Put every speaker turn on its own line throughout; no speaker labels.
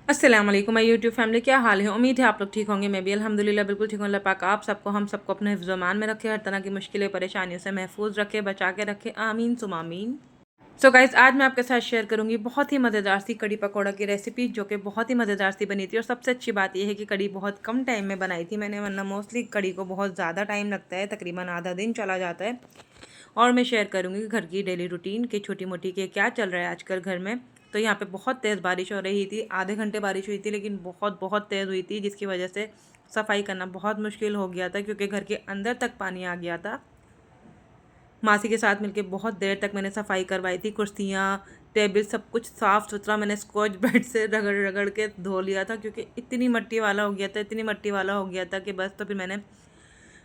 अस्सलाम वालेकुम my YouTube family, क्या हाल है। उम्मीद है आप लोग ठीक होंगे। मैं भी अल्हम्दुलिल्लाह बिल्कुल ठीक हूँ। अल्लाह पाक आप सबको हम सबको अपने हिफ्ज़-ओ-मान में रखे, हर तरह की मुश्किलें परेशानियों से महफूज रखे, बचा के रखे, आमीन सुम आमीन। सो गाइस, आज मैं आपके साथ शेयर करूंगी बहुत ही मज़ेदार सी कड़ी पकौड़ा की रेसिपी, जो कि बहुत ही मज़ेदार सी बनी थी। और सबसे अच्छी बात यह है कि कड़ी बहुत कम टाइम में बनाई थी मैंने, वरना मोस्टली कड़ी को बहुत ज़्यादा टाइम लगता है, तकरीबन आधा दिन चला जाता है। और मैं शेयर करूँगी घर की डेली रूटीन की छोटी मोटी के क्या चल रहा है आजकल घर में। तो यहाँ पे बहुत तेज़ बारिश हो रही थी, आधे घंटे बारिश हुई थी, लेकिन बहुत बहुत तेज़ हुई थी, जिसकी वजह से सफाई करना बहुत मुश्किल हो गया था, क्योंकि घर के अंदर तक पानी आ गया था। मासी के साथ मिलके बहुत देर तक मैंने सफाई करवाई थी, कुर्सियाँ टेबल सब कुछ साफ़ सुथरा मैंने स्कॉच ब्राइट से रगड़ रगड़ के धो लिया था, क्योंकि इतनी मट्टी वाला हो गया था, इतनी मट्टी वाला हो गया था कि बस। तो फिर मैंने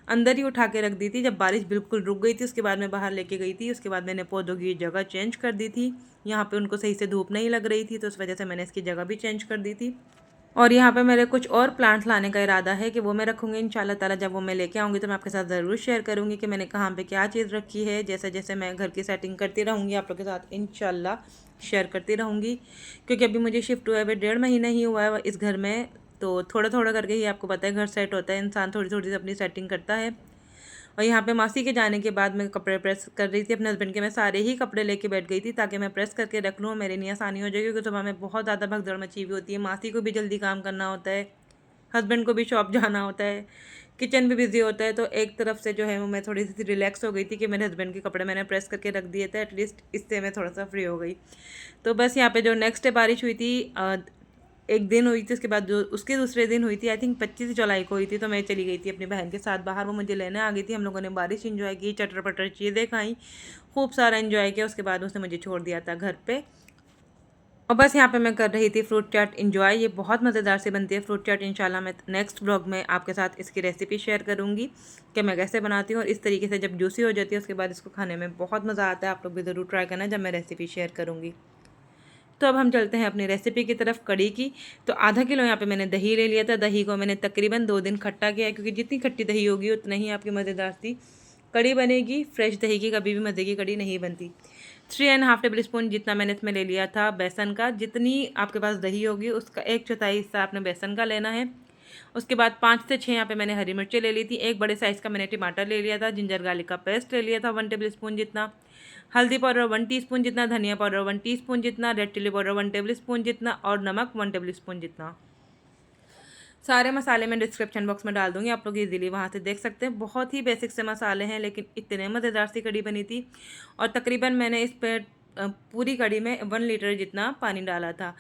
अंदर ही उठा के रख दी थी। जब बारिश बिल्कुल रुक गई थी, उसके बाद मैं बाहर लेके गई थी। उसके बाद मैंने पौधों की जगह चेंज कर दी थी। यहाँ पे उनको सही से धूप नहीं लग रही थी, तो उस वजह से मैंने इसकी जगह भी चेंज कर दी थी। और यहाँ पे मेरे कुछ और प्लांट्स लाने का इरादा है कि वो मैं रखूँगी इंशाल्लाह ताला। जब वो मैं लेके आऊँगी तो मैं आपके साथ ज़रूर शेयर करूँगी कि मैंने कहाँ पे क्या चीज़ रखी है। जैसे जैसे मैं घर की सेटिंग करती रहूँगी, आप लोग के साथ इंशाल्लाह शेयर करती रहूँगी। क्योंकि अभी मुझे शिफ्ट हुआ है, 1.5 महीना ही हुआ है इस घर में, तो थोड़ा थोड़ा करके ही आपको पता है घर सेट होता है, इंसान थोड़ी थोड़ी सी अपनी सेटिंग करता है। और यहाँ पे मासी के जाने के बाद मैं कपड़े प्रेस कर रही थी अपने हस्बैंड के। मैं सारे ही कपड़े लेके बैठ गई थी ताकि मैं प्रेस करके रख लूँ, मेरे लिए आसानी हो जाएगी, क्योंकि सुबह में बहुत ज़्यादा भगदड़ मची हुई होती है। मासी को भी जल्दी काम करना होता है, हस्बैंड को भी शॉप जाना होता है, किचन भी बिजी होता है। तो एक तरफ से जो है वो मैं थोड़ी सी रिलैक्स हो गई थी कि मेरे हस्बैंड के कपड़े मैंने प्रेस करके रख दिए थे, एटलीस्ट इससे मैं थोड़ा सा फ्री हो गई। तो बस यहाँ पे जो नेक्स्ट डे बारिश हुई थी, एक दिन हुई थी, उसके बाद जो उसके दूसरे दिन हुई थी, आई थिंक 25 जुलाई को हुई थी। तो मैं चली गई थी अपनी बहन के साथ बाहर, वो मुझे लेने आ गई थी। हम लोगों ने बारिश इंजॉय की, चटर पटर चीज़ें खाई, खूब सारा इंजॉय किया। उसके बाद उसने मुझे छोड़ दिया था घर पे। और बस यहाँ पे मैं कर रही थी फ्रूट चाट इंजॉय। ये बहुत मज़ेदार से बनती है फ्रूट चाट। इंशाल्लाह मैं नेक्स्ट ब्लॉग में आपके साथ इसकी रेसिपी शेयर करूँगी कि मैं कैसे बनाती हूँ। और इस तरीके से जब जूसी हो जाती है, उसके बाद इसको खाने में बहुत मज़ा आता है। आप लोग भी ज़रूर ट्राई करना जब मैं रेसिपी शेयर करूँगी। तो अब हम चलते हैं अपनी रेसिपी की तरफ, कड़ी की। तो आधा किलो यहाँ पे मैंने दही ले लिया था। दही को मैंने तकरीबन 2 दिन खट्टा किया है, क्योंकि जितनी खट्टी दही होगी उतनी ही आपकी मज़ेदार सी कड़ी बनेगी। फ्रेश दही की कभी भी मज़े की कड़ी नहीं बनती। 3.5 टेबल स्पून जितना मैंने इसमें ले लिया था बेसन का। जितनी आपके पास दही होगी उसका 1/4 हिस्सा आपने बेसन का लेना है। उसके बाद 5 से 6 यहाँ पे मैंने हरी मिर्चें ले ली थी। एक बड़े साइज़ का मैंने टमाटर ले लिया था। जिंजर गार्लिक का पेस्ट ले लिया था 1 टेबल स्पून जितना। हल्दी पाउडर 1 टीस्पून जितना, धनिया पाउडर 1 टीस्पून जितना, red chilli powder 1 tablespoon जितना, और नमक 1 टेबल स्पून जितना। सारे मसाले मैं डिस्क्रिप्शन बॉक्स में डाल दूँगी, आप लोग इजीली वहाँ से देख सकते हैं। बहुत ही बेसिक से मसाले हैं, लेकिन इतने मज़ेदार सी कड़ी बनी थी। और तकरीबन मैंने इस पर पूरी कड़ी में 1 लीटर जितना पानी डाला था।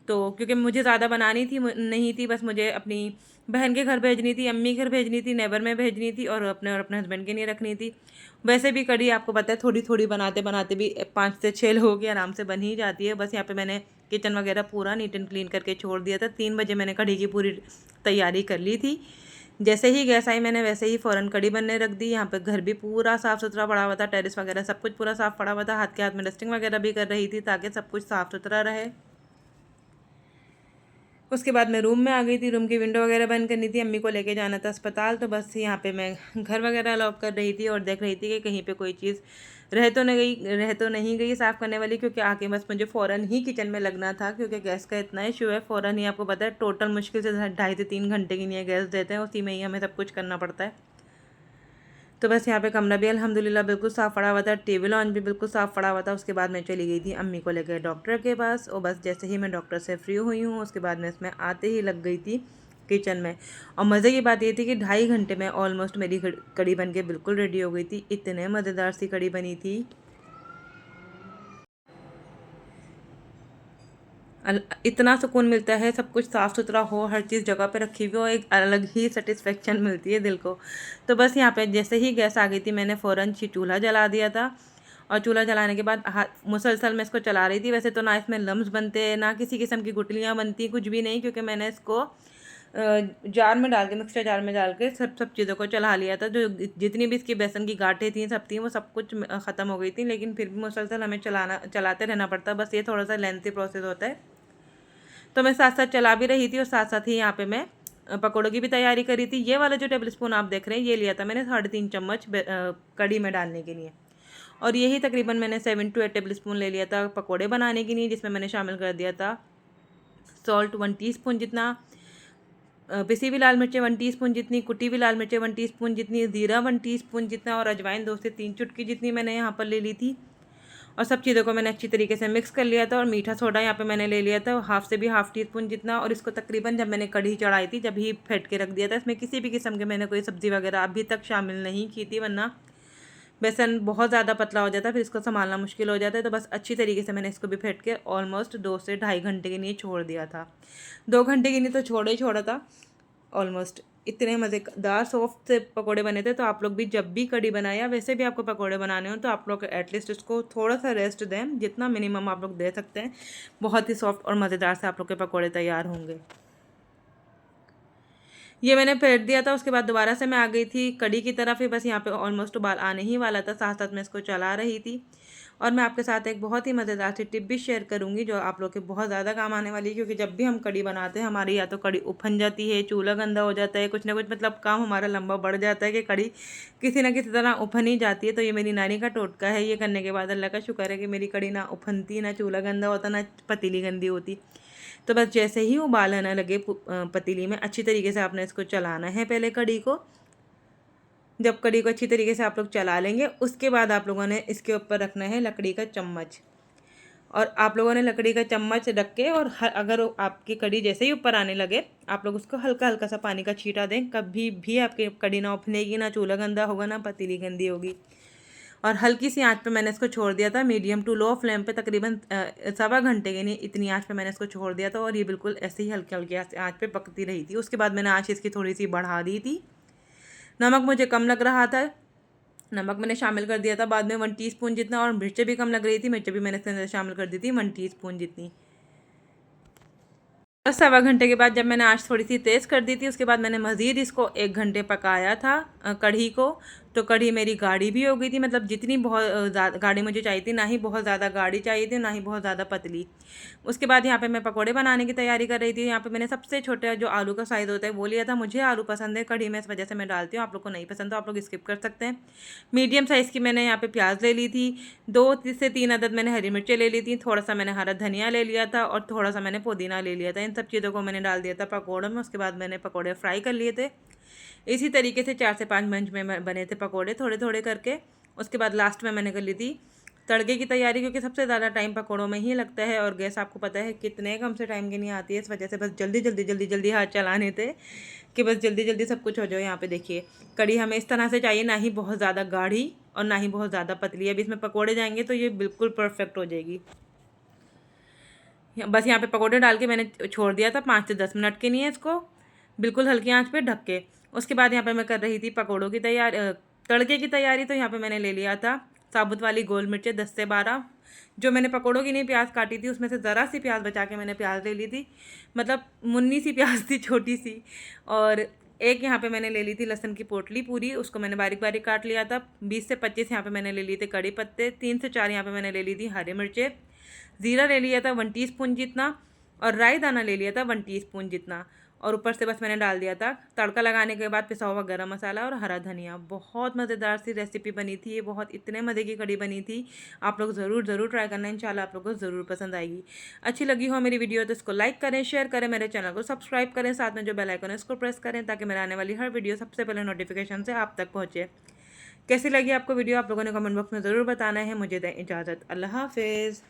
तो क्योंकि मुझे ज़्यादा बनानी थी नहीं थी, बस मुझे अपनी बहन के घर भेजनी थी, अम्मी के घर भेजनी थी, नेबर में भेजनी थी, और अपने हस्बैंड के लिए रखनी थी। वैसे भी कड़ी आपको पता है थोड़ी थोड़ी बनाते बनाते भी 5 से 6 लोगों की आराम से बन ही जाती है। बस यहाँ पे मैंने किचन वगैरह पूरा नीट एंड क्लीन करके छोड़ दिया था। 3 बजे मैंने कड़ी की पूरी तैयारी कर ली थी। जैसे ही गैस आई मैंने वैसे ही फ़ौरन कड़ी बनने रख दी। यहाँ पे घर भी पूरा साफ़ सुथरा पड़ा हुआ था, टेरेस वगैरह सब कुछ पूरा साफ़ पड़ा हुआ था। हाथ के हाथ में डस्टिंग वगैरह भी कर रही थी ताकि सब कुछ साफ़ सुथरा रहे। उसके बाद मैं रूम में आ गई थी, रूम की विंडो वगैरह बंद करनी थी, अम्मी को लेके जाना था अस्पताल। तो बस यहाँ पे मैं घर वगैरह लॉक कर रही थी और देख रही थी कि कहीं पे कोई चीज़ रह तो नहीं गई साफ़ करने वाली, क्योंकि आके बस मुझे फ़ौरन ही किचन में लगना था, क्योंकि गैस का इतना इशू है। फ़ौरन ही आपको पता है टोटल मुश्किल से 2.5 से 3 घंटे के लिए गैस देते हैं, उसी में ही हमें सब कुछ करना पड़ता है। तो बस यहाँ पे कमरा भी अल्हम्दुलिल्लाह बिल्कुल साफ़ पड़ा हुआ था, टेबल ऑन भी बिल्कुल साफ़ पड़ा हुआ था। उसके बाद मैं चली गई थी अम्मी को लेकर डॉक्टर के पास। और बस जैसे ही मैं डॉक्टर से फ्री हुई हूँ, उसके बाद मैं इसमें आते ही लग गई थी किचन में। और मज़े की बात ये थी कि 2.5 घंटे में ऑलमोस्ट मेरी कड़ी बन के बिल्कुल रेडी हो गई थी। इतने मज़ेदार सी कड़ी बनी थी। इतना सुकून मिलता है, सब कुछ साफ़ सुथरा हो, हर चीज़ जगह पे रखी हुई हो, एक अलग ही सेटिस्फेक्शन मिलती है दिल को। तो बस यहाँ पे जैसे ही गैस आ गई थी, मैंने फ़ौरन चूल्हा जला दिया था। और चूल्हा जलाने के बाद मुसलसल मैं इसको चला रही थी। वैसे तो ना इसमें लम्स बनते, ना किसी किस्म की गुठलियाँ बनती, कुछ भी नहीं, क्योंकि मैंने इसको जार में डाल के, मिक्सचर जार में डाल के सब सब चीज़ों को चला लिया था। जो जितनी भी इसकी बेसन की गांठें थी सब थी, वो सब कुछ ख़त्म हो गई थी। लेकिन फिर भी मुसलसल हमें चलाते रहना पड़ता है, बस ये थोड़ा सा लेंथी प्रोसेस होता है। तो मैं साथ साथ चला भी रही थी, और साथ साथ ही यहाँ पे मैं पकौड़ों की भी तैयारी करी थी। ये वाला जो टेबल स्पून आप देख रहे हैं, ये लिया था मैंने 3.5 चम्मच कड़ी में डालने के लिए। और यही तकरीबन मैंने 7 to 8 टेबल स्पून ले लिया था पकौड़े बनाने के लिए, जिसमें मैंने शामिल कर दिया था सॉल्ट 1 टीस्पून जितना, पिसी हुई लाल मिर्चें 1 टीस्पून जितनी, कुटी हुई लाल मिर्चें 1 टीस्पून जितनी, ज़ीरा 1 टीस्पून जितना और अजवाइन 2 से 3 चुटकी जितनी मैंने यहाँ पर ले ली थी। और सब चीज़ों को मैंने अच्छी तरीके से मिक्स कर लिया था। और मीठा सोडा यहाँ पे मैंने ले लिया था हाफ से भी हाफ टीस्पून जितना। और इसको तकरीबन जब मैंने कढ़ी चढ़ाई थी जब ही फेंट के रख दिया था। इसमें किसी भी किस्म के मैंने कोई सब्ज़ी वगैरह अभी तक शामिल नहीं की थी, वरना बेसन बहुत ज़्यादा पतला हो जाता है, फिर इसको संभालना मुश्किल हो जाता है। तो बस अच्छी तरीके से मैंने इसको भी फेंट के ऑलमोस्ट 2 से ढाई घंटे के लिए छोड़ दिया था। 2 घंटे के लिए तो छोड़ा ही छोड़ा था ऑलमोस्ट। इतने मज़ेदार सॉफ्ट से पकोड़े बने थे। तो आप लोग भी जब भी कढ़ी बनाए या वैसे भी आपको पकोड़े बनाने हो तो आप लोग एटलीस्ट इसको थोड़ा सा रेस्ट दें, जितना मिनिमम आप लोग दे सकते हैं। बहुत ही सॉफ्ट और मज़ेदार से आप लोग के पकोड़े तैयार होंगे। ये मैंने फेंट दिया था, उसके बाद दोबारा से मैं आ गई थी कढ़ी की तरफ ही। बस यहाँ पे ऑलमोस्ट उबाल आने ही वाला था, साथ साथ मैं इसको चला रही थी। और मैं आपके साथ एक बहुत ही मज़ेदार सी टिप भी शेयर करूँगी जो आप लोग के बहुत ज़्यादा काम आने वाली है। क्योंकि जब भी हम कढ़ी बनाते हैं हमारी या तो कढ़ी उफन जाती है, चूल्हा गंदा हो जाता है, कुछ ना कुछ मतलब काम हमारा लंबा बढ़ जाता है कि कढ़ी किसी ना किसी तरह उफन ही जाती है। तो ये मेरी नानी का टोटका है। ये करने के बाद अल्लाह का शुक्र है कि मेरी कढ़ी ना उफनती, ना चूल्हा गंदा होता, ना पतीली गंदी होती। तो बस जैसे ही उबाल आने लगे पतीली में, अच्छी तरीके से आपने इसको चलाना है पहले कढ़ी को। जब कढ़ी को अच्छी तरीके से आप लोग चला लेंगे उसके बाद आप लोगों ने इसके ऊपर रखना है लकड़ी का चम्मच। और आप लोगों ने लकड़ी का चम्मच रख के और अगर आपकी कढ़ी जैसे ही ऊपर आने लगे आप लोग उसको हल्का हल्का सा पानी का छींटा दें। कभी भी आपकी कढ़ी ना उफनेगी, ना चूल्हा गंदा होगा, ना पतीली गंदी होगी। और हल्की सी आंच पे मैंने इसको छोड़ दिया था, मीडियम टू लो फ्लेम पे, तकरीबन 1.25 घंटे के लिए इतनी आंच पे मैंने इसको छोड़ दिया था। और ये बिल्कुल ऐसे ही हल्की हल्की आंच पे पकती रही थी। उसके बाद मैंने आंच इसकी थोड़ी सी बढ़ा दी थी। नमक मुझे कम लग रहा था, नमक मैंने शामिल कर दिया था बाद में 1 टीस्पून जितना। और मिर्चें भी कम लग रही थी, मिर्चें भी मैंने इसके अंदर शामिल कर दी थी 1 टीस्पून जितनी। बस 1.25 घंटे के बाद जब मैंने आँच थोड़ी सी तेज़ कर दी थी उसके बाद मैंने मज़ीद इसको 1 घंटे पकाया था कढ़ी को। तो कढ़ी मेरी गाढ़ी भी हो गई थी, मतलब जितनी बहुत ज़्यादा गाढ़ी मुझे चाहिए थी, ना ही बहुत ज़्यादा गाढ़ी चाहिए थी, ना ही बहुत ज़्यादा पतली। उसके बाद यहाँ पे मैं पकोड़े बनाने की तैयारी कर रही थी। यहाँ पे मैंने सबसे छोटा जो आलू का साइज़ होता है वो लिया था। मुझे आलू पसंद है कढ़ी में, इस वजह से मैं डालती हूँ। आप लोग को नहीं पसंद तो आप लोग स्किप कर सकते हैं। मीडियम साइज़ की मैंने यहाँ पे प्याज ले ली थी, 2 से 3 अदद मैंने हरी मिर्चें ले ली थी, थोड़ा सा मैंने हरा धनिया ले लिया था और थोड़ा सा मैंने पुदीना ले लिया था। इन सब चीज़ों को मैंने डाल दिया था पकौड़ों में। उसके बाद मैंने पकौड़े फ्राई कर लिए थे। इसी तरीके से 4 से 5 मिनट में बने थे पकौड़े, थोड़े थोड़े करके। उसके बाद लास्ट में मैंने कर ली थी तड़के की तैयारी, क्योंकि सबसे ज़्यादा टाइम पकौड़ों में ही लगता है और गैस आपको पता है कितने कम से टाइम की नहीं आती है। इस वजह से बस जल्दी जल्दी जल्दी जल्दी हाथ चलाने थे कि बस जल्दी जल्दी सब कुछ हो जाए। यहाँ पे देखिए कढ़ी हमें इस तरह से चाहिए, ना ही बहुत ज़्यादा गाढ़ी और ना ही बहुत ज़्यादा पतली। अभी इसमें पकौड़े जाएंगे तो ये बिल्कुल परफेक्ट हो जाएगी। बस यहाँ पे पकौड़े डाल के मैंने छोड़ दिया था 5 से 10 मिनट के लिए इसको, बिल्कुल हल्की आंच पे ढक के। उसके बाद यहाँ पे मैं कर रही थी पकौड़ों की तैयारी, तड़के की तैयारी। तो यहाँ पे मैंने ले लिया था साबुत वाली गोल मिर्चें 10 से 12। जो मैंने पकौड़ों की नहीं प्याज काटी थी उसमें से ज़रा सी प्याज बचा के मैंने प्याज ले ली थी, मतलब मुन्नी सी प्याज थी, छोटी सी। और एक यहाँ पे मैंने ले ली थी लहसुन की पोटली पूरी, उसको मैंने बारीक बारीक काट लिया था। 20 से 25 यहाँ पे मैंने ले लिए थे कड़ी पत्ते, 3 से 4 यहाँ पे मैंने ले ली थी हरी मिर्चें, ज़ीरा ले लिया था 1 टीस्पून जितना और राई दाना ले लिया था 1 टीस्पून जितना। और ऊपर से बस मैंने डाल दिया था तड़का लगाने के बाद पिसा हुआ गरम मसाला और हरा धनिया। बहुत मज़ेदार सी रेसिपी बनी थी ये, बहुत इतने मज़े की कढ़ी बनी थी। आप लोग ज़रूर ट्राई करना, इंशाल्लाह आप लोगों को ज़रूर पसंद आएगी। अच्छी लगी हो मेरी वीडियो तो इसको लाइक करें, शेयर करें, मेरे चैनल को सब्सक्राइब करें, साथ में जो बेल आइकन है उसको प्रेस करें ताकि मेरे आने वाली हर वीडियो सबसे पहले नोटिफिकेशन से आप तक पहुँचे। कैसी लगी आपको वीडियो आप लोगों ने कमेंट बॉक्स में ज़रूर बताना है। मुझे दें इजाज़त, अल्लाह हाफिज़।